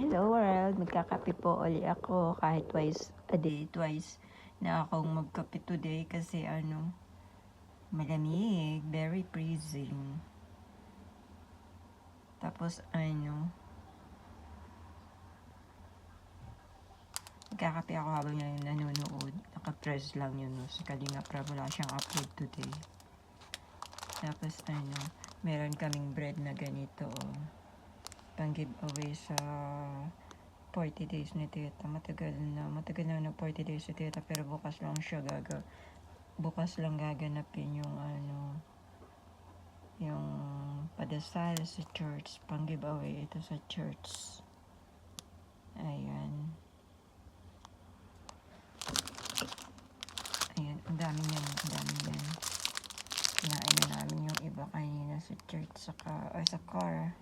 Hello world, magkakape po uli ako kahit twice a day, twice na akong magkape today kasi malamig, very freezing. Tapos magkakape ako habang nanonood, naka-press lang yun sa Kalinga Prab, wala siyang upload today. Tapos meron kaming bread na ganito pang giveaway sa 40 days ni Tita. Matagal na 40 days si Tita, pero bukas lang gaganapin yung padasal sa church, pang giveaway ito sa church. Ayan, ang dami yan. Kinain na namin yung iba kanina sa church sa car.